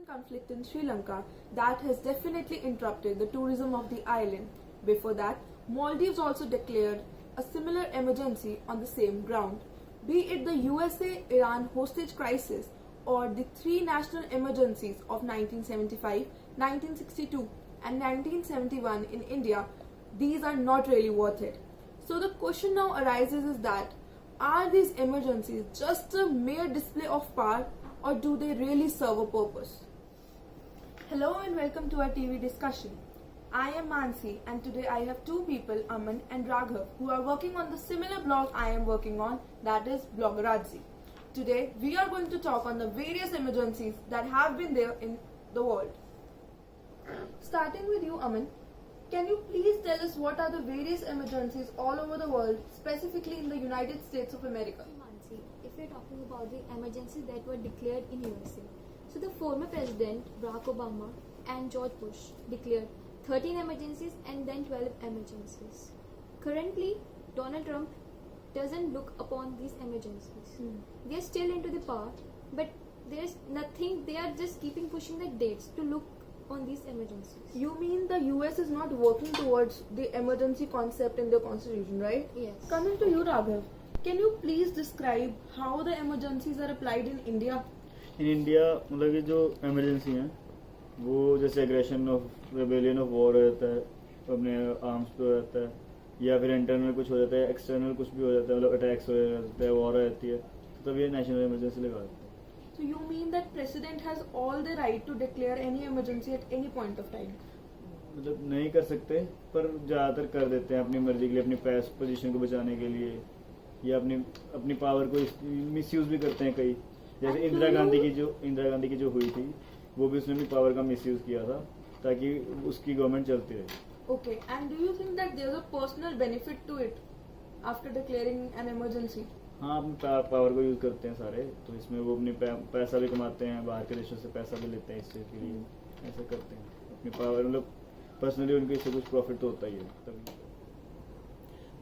recent conflict in Sri Lanka that has definitely interrupted the tourism of the island. Before that, Maldives also declared a similar emergency on the same ground. Be it the USA-Iran hostage crisis or the three national emergencies of 1975, 1962 and 1971 in India, these are not really worth it. So the question now arises is that, are these emergencies just a mere display of power or do they really serve a purpose? Hello and welcome to our TV discussion. I am Mansi and today I have two people, Aman and Raghav, who are working on the similar blog I am working on, that is Bloggerazzi. Today we are going to talk on the various emergencies that have been there in the world. Starting with you, Aman, can you please tell us what are the various emergencies all over the world, specifically in the United States of America? Mansi, if we're talking about the emergencies that were declared in USA, so the former president Barack Obama and George Bush declared 13 emergencies and then 12 emergencies. Currently, Donald Trump doesn't look upon these emergencies. They are still into the power, but there's nothing. They are just keeping pushing the dates to look on these emergencies. You mean the US is not working towards the emergency concept in their constitution, right? Yes. Coming to you, Raghav, can you please describe how the emergencies are applied in India? In India मतलब कि जो emergency हैं वो जैसे aggression of rebellion of war हो जाता है, अपने आर्म्स पे हो जाता है, या फिर इंटरनल कुछ हो जाता है, एक्सटर्नल कुछ भी हो जाता है, मतलब अटैक्स हो जाता है, वॉर हो जाती है, तो तब ये नेशनल इमरजेंसी लगा देते हैं. So you mean that president has all the right to declare any emergency at any point of time? मतलब नहीं कर सकते पर ज़्यादातर कर देते हैं अपनी मर्जी के लिए, अपनी पैस पोजीशन को बचाने के लिए, या अपनी पावर को मिसयूज भी करते हैं कई. जैसे इंदिरा गांधी की जो हुई थी वो भी उसने अपनी पावर का मिसयूज किया था ताकि उसकी गवर्नमेंट चलती रहे. Okay, and do you think that there's a personal benefit to it after declaring an emergency? हाँ, अपनी पावर को यूज करते हैं सारे, तो इसमें वो अपनी पैसा भी कमाते हैं, बाहर के देशों से पैसा भी लेते हैं इस चीज़ के लिए, ऐसा करते हैं अपनी पावर, मतलब पर्सनली उनको इससे कुछ प्रॉफिट तो होता ही है तभी.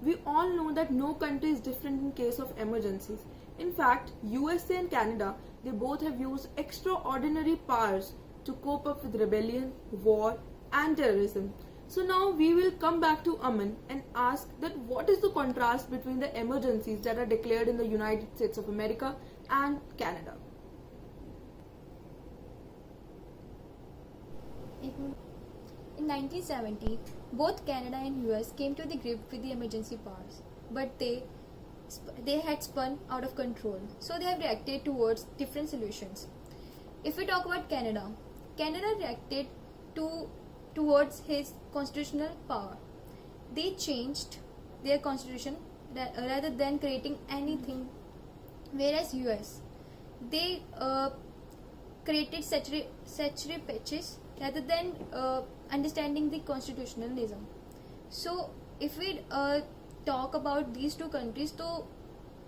We all know that no country is different in case of emergencies. In fact, USA and Canada, they both have used extraordinary powers to cope up with rebellion, war and terrorism. So now we will come back to Aman and ask that what is the contrast between the emergencies that are declared in the United States of America and Canada? In 1970, both Canada and US came to the grip with the emergency powers, but they had spun out of control, so they have reacted towards different solutions. If we talk about Canada reacted towards his constitutional power. They changed their constitution rather than creating anything, whereas US, they created statutory patches rather than understanding the constitutionalism. So if we talk about these two countries, so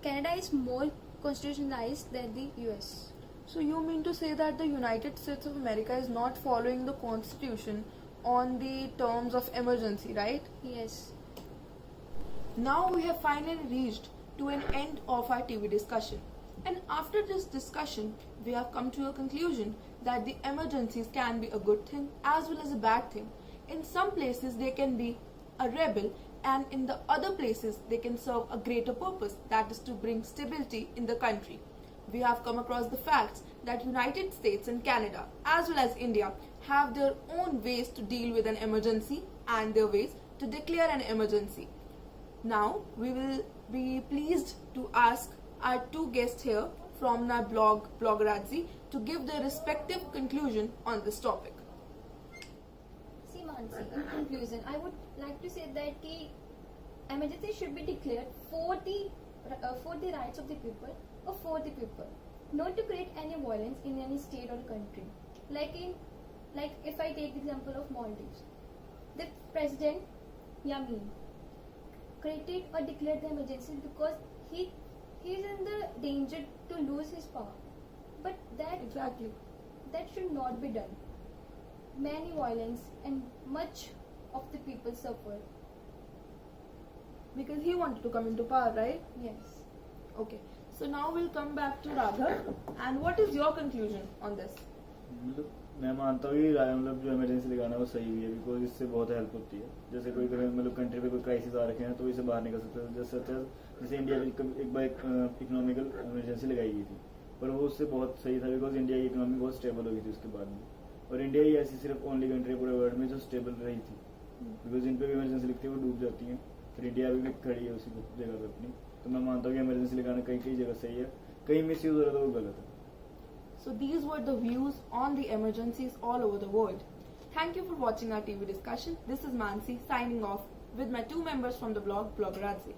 Canada is more constitutionalized than the US. So you mean to say that the United States of America is not following the constitution on the terms of emergency, right? Yes. Now we have finally reached to an end of our TV discussion. And after this discussion, we have come to a conclusion that the emergencies can be a good thing as well as a bad thing. In some places they can be a rebel, and in the other places they can serve a greater purpose, that is to bring stability in the country. We have come across the facts that United States and Canada as well as India have their own ways to deal with an emergency and their ways to declare an emergency. Now we will be pleased to ask our two guests here from our blog Bloggerazzi to give their respective conclusion on this topic. See, Mansi, in conclusion, I would like to say that the emergency should be declared for the rights of the people or for the people, not to create any violence in any state or country. Like if I take the example of Maldives, the president Yamin created or declared the emergency because he is in the danger to lose his power. But that should not be done. Many violence and much of the people suffered. Because he wanted to come into power, right? Yes. Okay. So now we'll come back to Raghav. And what is your conclusion on this? मतलब मैं मानता हूँ कि मतलब जो emergency लगाना है वो सही भी है, बिकॉज इससे बहुत हेल्प होती है। जैसे कोई मतलब कंट्री पे कोई क्राइसिस आ रखे हैं तो इससे बाहर निकल सकते हैं। जैसे इंडिया में एक बार इकोनॉमिकल इमरजेंसी लगाई गई थी, पर वो उससे बहुत सही था, बिकॉज इंडिया की इकोनॉमी बहुत स्टेबल हो गई थी उसके बाद में। और इंडिया ही ऐसी सिर्फ ओनली कंट्री पूरे वर्ल्ड में जो स्टेबल रही थी, बिकॉज इन पे भी इमरजेंसी लिखती है वो डूब जाती हैं, फिर इंडिया अभी भी खड़ी है उसी जगह पे अपनी। तो मैं मानता हूँ कि इमरजेंसी लगाना कई कई जगह सही है, कहीं मिस यूज हो रहा है तो वो गलत है। So these were the views on the emergencies all over the world. Thank you for watching our TV discussion. This is Mansi signing off with my two members from the blog Bloggerazzi.